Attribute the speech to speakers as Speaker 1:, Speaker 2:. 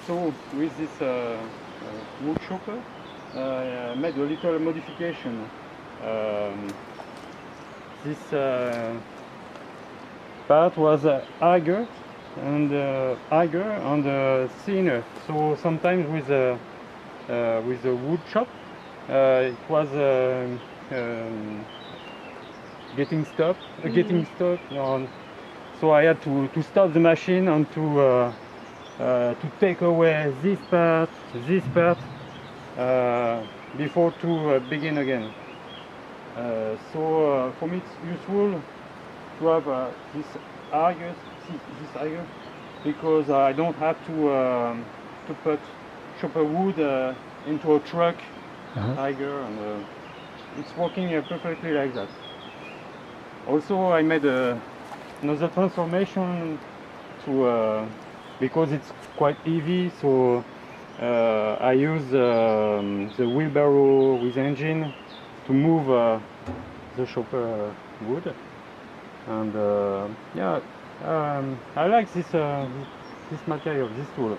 Speaker 1: So with this wood chopper, I made a little modification. This part was higher and thinner. So sometimes with a wood chop, it was getting stuck. So I had to stop the machine and to take away this part, before to begin again. So for me it's useful to have this higher, because I don't have to put chopper wood into a truck higher, and it's working perfectly like that. Also I made another transformation to because it's quite heavy, so I use the wheelbarrow with engine to move the chopper wood, and yeah, I like this material, this tool.